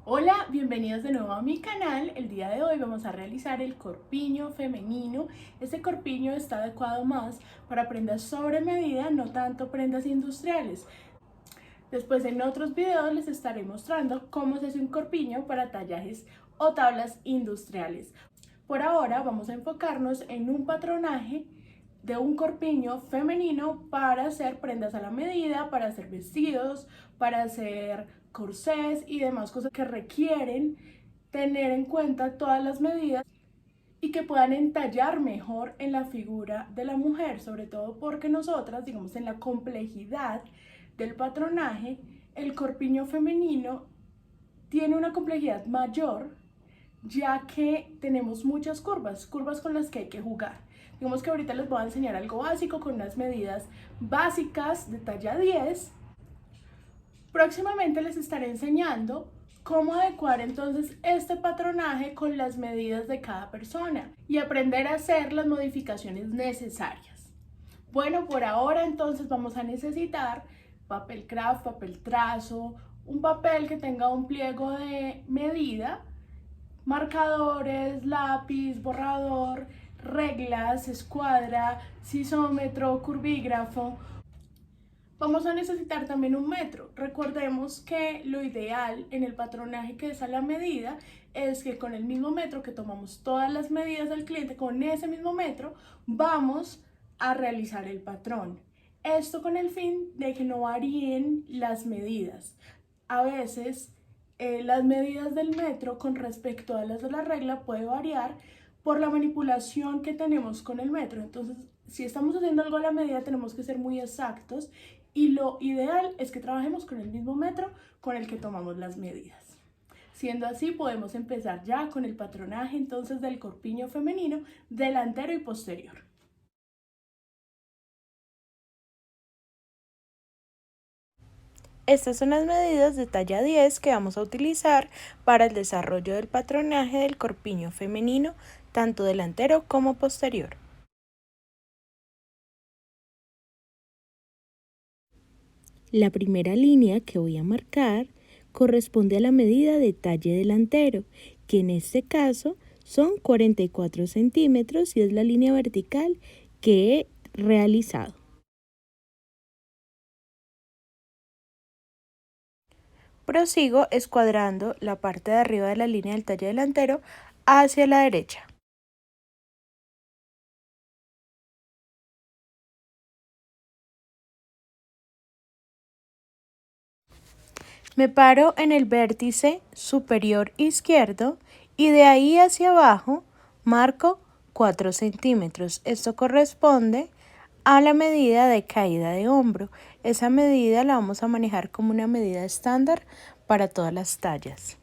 Hola, bienvenidos de nuevo a mi canal. El día de hoy vamos a realizar el corpiño femenino. Este corpiño está adecuado más para prendas sobre medida, no tanto prendas industriales. Después en otros videos les estaré mostrando cómo se hace un corpiño para tallajes o tablas industriales. Por ahora vamos a enfocarnos en un patronaje de un corpiño femenino para hacer prendas a la medida, para hacer vestidos, para hacer corsés y demás cosas que requieren tener en cuenta todas las medidas y que puedan entallar mejor en la figura de la mujer, sobre todo porque nosotras, digamos, en la complejidad del patronaje, el corpiño femenino tiene una complejidad mayor ya que tenemos muchas curvas con las que hay que jugar. Digamos que ahorita les voy a enseñar algo básico con unas medidas básicas de talla 10. Próximamente les estaré enseñando cómo adecuar entonces este patronaje con las medidas de cada persona y aprender a hacer las modificaciones necesarias. Bueno, por ahora entonces vamos a necesitar papel craft, papel trazo, un papel que tenga un pliego de medida, marcadores, lápiz, borrador, reglas, escuadra, sisómetro, curvígrafo. Vamos a necesitar también un metro. Recordemos que lo ideal en el patronaje que es a la medida es que con el mismo metro que tomamos todas las medidas del cliente, con ese mismo metro vamos a realizar el patrón. Esto con el fin de que no varíen las medidas. A veces las medidas del metro con respecto a las de la regla puede variar por la manipulación que tenemos con el metro. Entonces, si estamos haciendo algo a la medida, tenemos que ser muy exactos y lo ideal es que trabajemos con el mismo metro con el que tomamos las medidas. Siendo así, podemos empezar ya con el patronaje entonces del corpiño femenino delantero y posterior. Estas son las medidas de talla 10 que vamos a utilizar para el desarrollo del patronaje del corpiño femenino, tanto delantero como posterior. La primera línea que voy a marcar corresponde a la medida de talle delantero, que en este caso son 44 centímetros y es la línea vertical que he realizado. Prosigo escuadrando la parte de arriba de la línea del talle delantero hacia la derecha. Me paro en el vértice superior izquierdo y de ahí hacia abajo marco 4 centímetros. Esto corresponde a la medida de caída de hombro. Esa medida la vamos a manejar como una medida estándar para todas las tallas.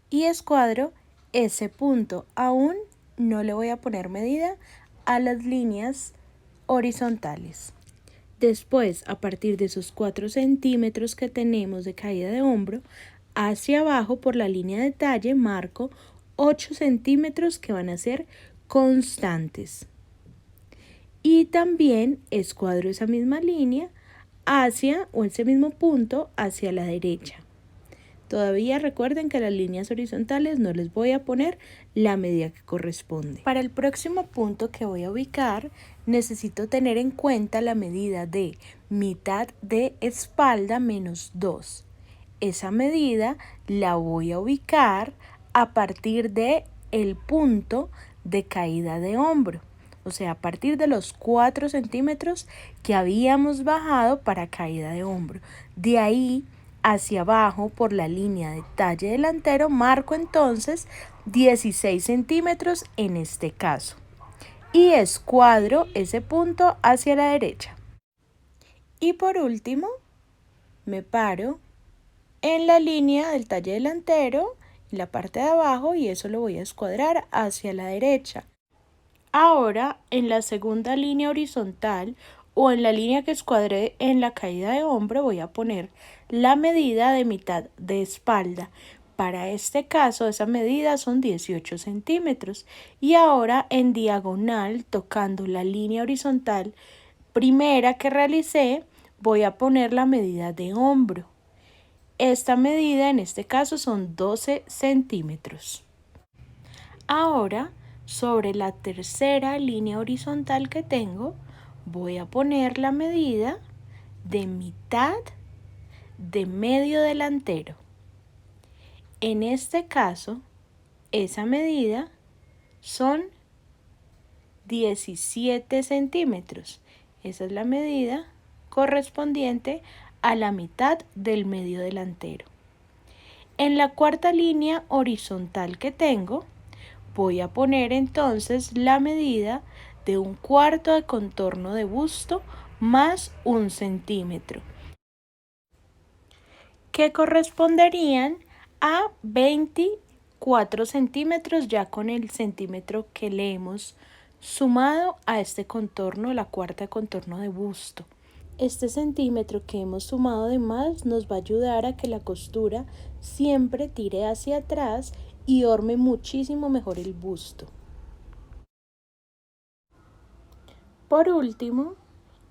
Y escuadro ese punto. Aún no le voy a poner medida a las líneas horizontales. Después, a partir de esos 4 centímetros que tenemos de caída de hombro, hacia abajo por la línea de talle marco 8 centímetros que van a ser constantes. Y también escuadro esa misma línea hacia, o ese mismo punto, hacia la derecha. Todavía recuerden que las líneas horizontales no les voy a poner la medida que corresponde. Para el próximo punto que voy a ubicar, necesito tener en cuenta la medida de mitad de espalda menos 2. Esa medida la voy a ubicar a partir de el punto de caída de hombro. O sea, a partir de los 4 centímetros que habíamos bajado para caída de hombro. De ahí hacia abajo por la línea de talle delantero marco entonces 16 centímetros en este caso y escuadro ese punto hacia la derecha. Y por último me paro en la línea del talle delantero en la parte de abajo y eso lo voy a escuadrar hacia la derecha. Ahora en la segunda línea horizontal o en la línea que escuadré en la caída de hombro voy a poner la medida de mitad de espalda. Para este caso esa medida son 18 centímetros y ahora en diagonal tocando la línea horizontal primera que realicé voy a poner la medida de hombro Esta medida en este caso son 12 centímetros. Ahora, sobre la tercera línea horizontal que tengo, voy a poner la medida de mitad de medio delantero. En este caso, esa medida son 17 centímetros. Esa es la medida correspondiente a la mitad del medio delantero. En la cuarta línea horizontal que tengo, voy a poner entonces la medida de un cuarto de contorno de busto más 1 centímetro, que corresponderían a 24 centímetros ya con el centímetro que le hemos sumado a este contorno, la cuarta de contorno de busto. Este centímetro que hemos sumado de más nos va a ayudar a que la costura siempre tire hacia atrás y horme muchísimo mejor el busto. Por último,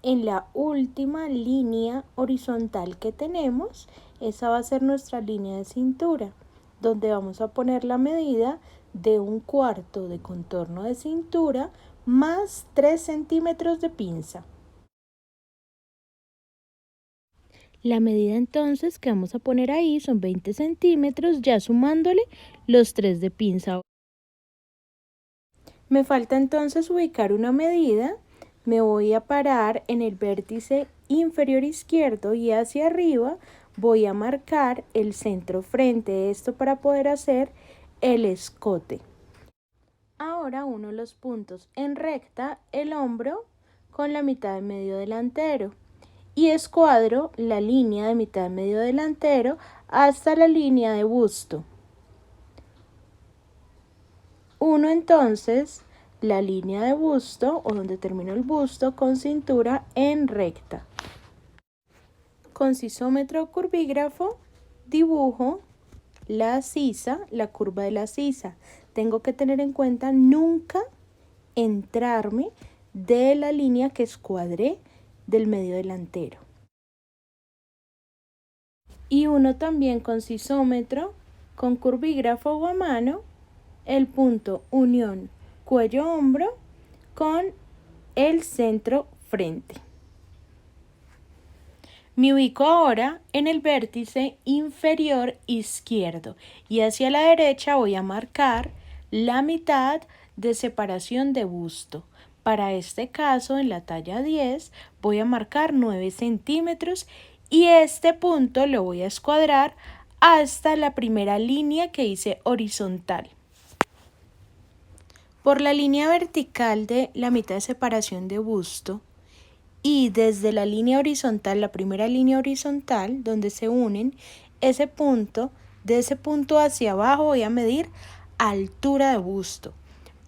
en la última línea horizontal que tenemos, esa va a ser nuestra línea de cintura, donde vamos a poner la medida de un cuarto de contorno de cintura más 3 centímetros de pinza. La medida entonces que vamos a poner ahí son 20 centímetros, ya sumándole los 3 de pinza. Me falta entonces ubicar una medida. Me voy a parar en el vértice inferior izquierdo y hacia arriba voy a marcar el centro frente. Esto para poder hacer el escote. Ahora uno los puntos en recta, el hombro con la mitad de medio delantero. Y escuadro la línea de mitad medio delantero hasta la línea de busto. Uno entonces la línea de busto o donde termina el busto con cintura en recta. Con sisómetro o curvígrafo dibujo la sisa, la curva de la sisa. Tengo que tener en cuenta nunca entrarme de la línea que escuadré del medio delantero. Y uno también con sisómetro, con curvígrafo o a mano, el punto unión cuello-hombro con el centro frente. Me ubico ahora en el vértice inferior izquierdo y hacia la derecha voy a marcar la mitad de separación de busto. Para este caso, en la talla 10, voy a marcar 9 centímetros y este punto lo voy a escuadrar hasta la primera línea que hice horizontal. Por la línea vertical de la mitad de separación de busto y desde la línea horizontal, la primera línea horizontal donde se unen, ese punto, de ese punto hacia abajo voy a medir altura de busto.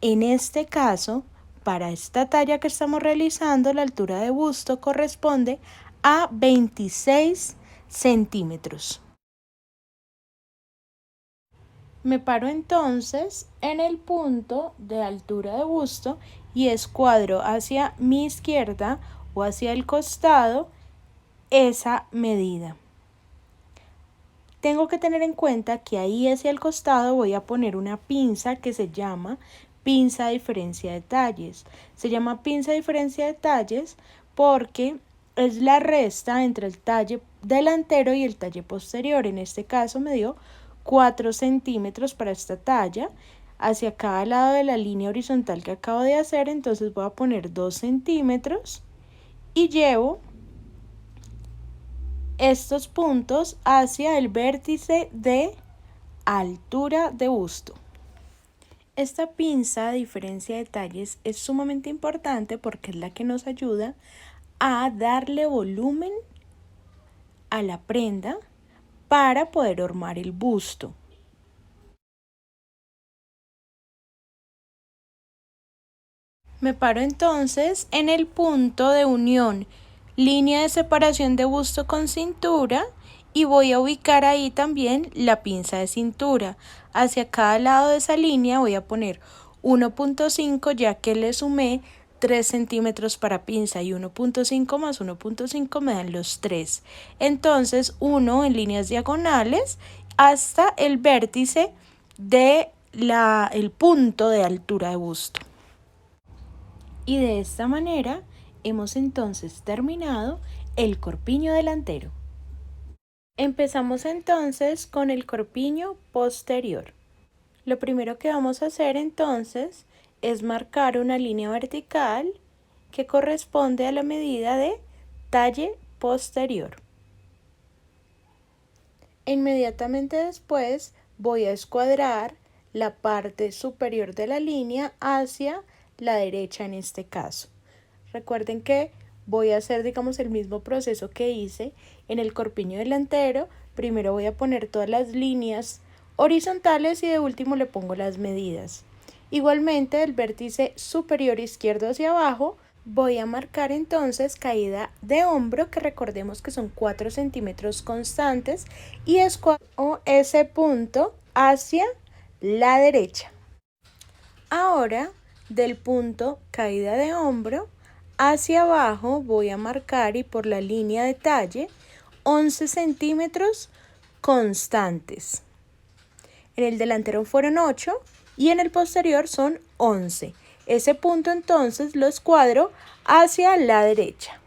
En este caso, para esta talla que estamos realizando, la altura de busto corresponde a 26 centímetros. Me paro entonces en el punto de altura de busto y escuadro hacia mi izquierda o hacia el costado esa medida. Tengo que tener en cuenta que ahí hacia el costado voy a poner una pinza que se llama pinza de diferencia de talles. Se llama pinza de diferencia de talles porque es la resta entre el talle delantero y el talle posterior. En este caso me dio 4 centímetros para esta talla hacia cada lado de la línea horizontal que acabo de hacer. Entonces voy a poner 2 centímetros y llevo estos puntos hacia el vértice de altura de busto. Esta pinza de diferencia de talles es sumamente importante porque es la que nos ayuda a darle volumen a la prenda para poder hormar el busto. Me paro entonces en el punto de unión, línea de separación de busto con cintura, y voy a ubicar ahí también la pinza de cintura. Hacia cada lado de esa línea voy a poner 1.5 ya que le sumé 3 centímetros para pinza y 1.5 más 1.5 me dan los 3. Entonces 1 en líneas diagonales hasta el vértice de el punto de altura de busto. Y de esta manera hemos entonces terminado el corpiño delantero. Empezamos entonces con el corpiño posterior. Lo primero que vamos a hacer entonces es marcar una línea vertical que corresponde a la medida de talle posterior. Inmediatamente después voy a escuadrar la parte superior de la línea hacia la derecha en este caso. Recuerden que voy a hacer, digamos, el mismo proceso que hice en el corpiño delantero. Primero voy a poner todas las líneas horizontales y de último le pongo las medidas. Igualmente del vértice superior izquierdo hacia abajo voy a marcar entonces caída de hombro, que recordemos que son 4 centímetros constantes, y escuadro ese punto hacia la derecha. Ahora del punto caída de hombro hacia abajo voy a marcar y por la línea de talle 11 centímetros constantes. En el delantero fueron 8 y en el posterior son 11. Ese punto entonces lo escuadro hacia la derecha.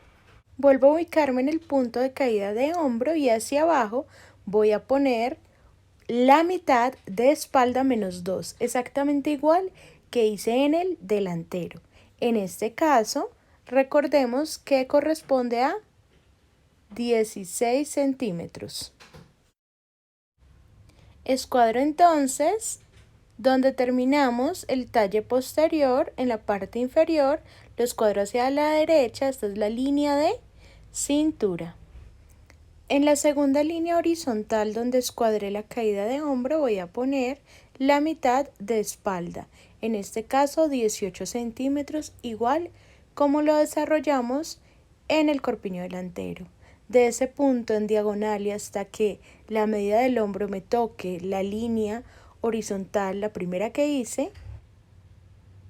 Vuelvo a ubicarme en el punto de caída de hombro y hacia abajo voy a poner la mitad de espalda menos 2, exactamente igual que hice en el delantero. En este caso, recordemos que corresponde a 16 centímetros. Escuadro entonces donde terminamos el talle posterior en la parte inferior, lo escuadro hacia la derecha, esta es la línea de cintura. En la segunda línea horizontal donde escuadré la caída de hombro voy a poner la mitad de espalda, en este caso 18 centímetros, igual como lo desarrollamos en el corpiño delantero. De ese punto en diagonal y hasta que la medida del hombro me toque la línea horizontal, la primera que hice,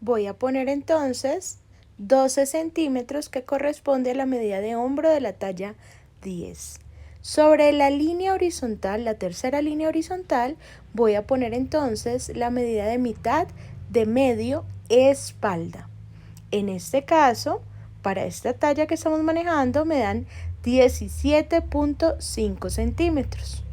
voy a poner entonces 12 centímetros que corresponde a la medida de hombro de la talla 10. Sobre la línea horizontal, la tercera línea horizontal, voy a poner entonces la medida de mitad de medio espalda. En este caso, para esta talla que estamos manejando, me dan 17.5 centímetros.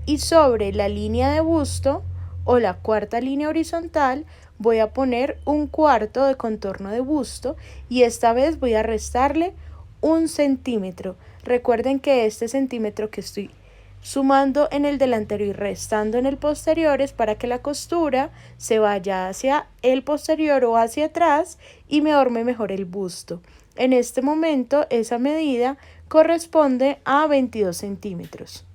Y sobre la línea de busto o la cuarta línea horizontal voy a poner un cuarto de contorno de busto y esta vez voy a restarle 1 centímetro. Recuerden que este centímetro que estoy sumando en el delantero y restando en el posterior es para que la costura se vaya hacia el posterior o hacia atrás y me arme mejor el busto. En este momento esa medida corresponde a 22 centímetros.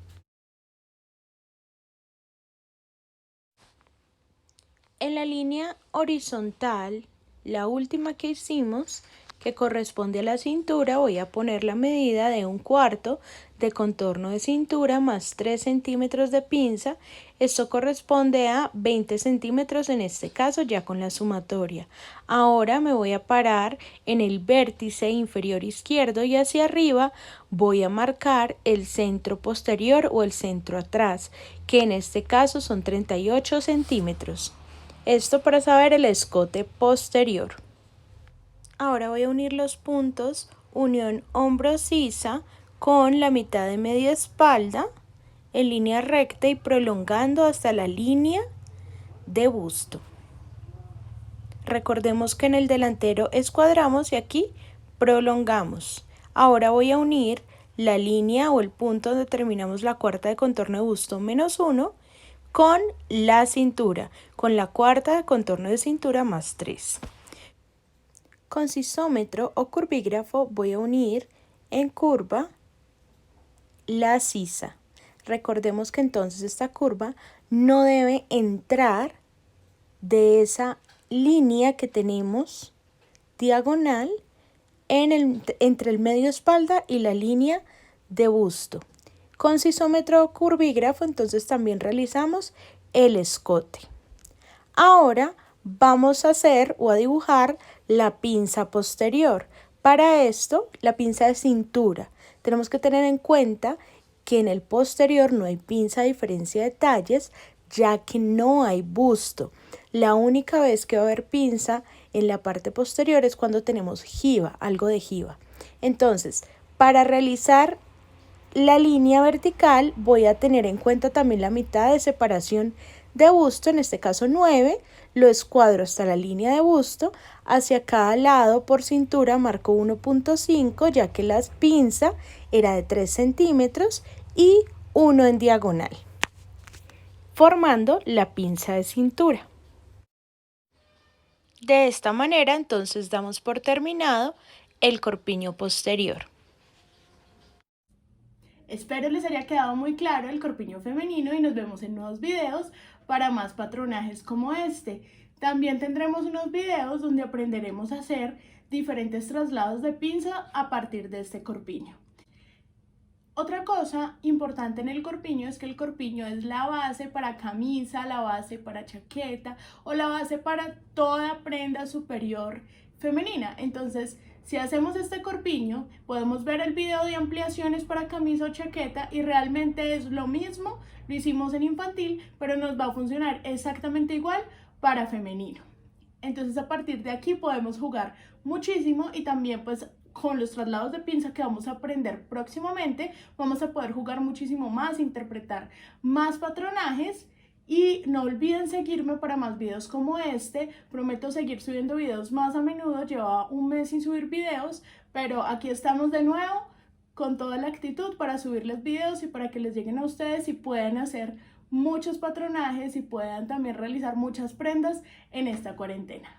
En la línea horizontal, la última que hicimos, que corresponde a la cintura, voy a poner la medida de un cuarto de contorno de cintura más 3 centímetros de pinza. Esto corresponde a 20 centímetros en este caso, ya con la sumatoria. Ahora me voy a parar en el vértice inferior izquierdo y hacia arriba voy a marcar el centro posterior o el centro atrás, que en este caso son 38 centímetros. Esto para saber el escote posterior. Ahora voy a unir los puntos unión hombro-sisa con la mitad de media espalda en línea recta y prolongando hasta la línea de busto. Recordemos que en el delantero escuadramos y aquí prolongamos. Ahora voy a unir la línea o el punto donde terminamos la cuarta de contorno de busto menos 1 con la cintura, con la cuarta de contorno de cintura más 3. Con sisómetro o curvígrafo voy a unir en curva la sisa. Recordemos que entonces esta curva no debe entrar de esa línea que tenemos diagonal entre el medio espalda y la línea de busto. Con sisómetro o curvígrafo entonces también realizamos el escote. Ahora vamos a hacer o a dibujar la pinza posterior. Para esto, la pinza de cintura. Tenemos que tener en cuenta que en el posterior no hay pinza a diferencia de talles, ya que no hay busto. La única vez que va a haber pinza en la parte posterior es cuando tenemos jiba, algo de jiba. Entonces, para realizar la línea vertical voy a tener en cuenta también la mitad de separación de busto, en este caso 9, lo escuadro hasta la línea de busto, hacia cada lado por cintura marco 1.5 ya que la pinza era de 3 centímetros y 1 en diagonal, formando la pinza de cintura. De esta manera entonces damos por terminado el corpiño posterior. Espero les haya quedado muy claro el corpiño femenino y nos vemos en nuevos videos para más patronajes como este. También tendremos unos videos donde aprenderemos a hacer diferentes traslados de pinza a partir de este corpiño. Otra cosa importante en el corpiño es que el corpiño es la base para camisa, la base para chaqueta o la base para toda prenda superior femenina. Entonces, si hacemos este corpiño, podemos ver el video de ampliaciones para camisa o chaqueta y realmente es lo mismo, lo hicimos en infantil, pero nos va a funcionar exactamente igual para femenino. Entonces a partir de aquí podemos jugar muchísimo y también pues con los traslados de pinza que vamos a aprender próximamente vamos a poder jugar muchísimo más, interpretar más patronajes. Y no olviden seguirme para más videos como este. Prometo seguir subiendo videos más a menudo. Llevaba un mes sin subir videos, pero aquí estamos de nuevo con toda la actitud para subirles videos y para que les lleguen a ustedes y puedan hacer muchos patronajes y puedan también realizar muchas prendas en esta cuarentena.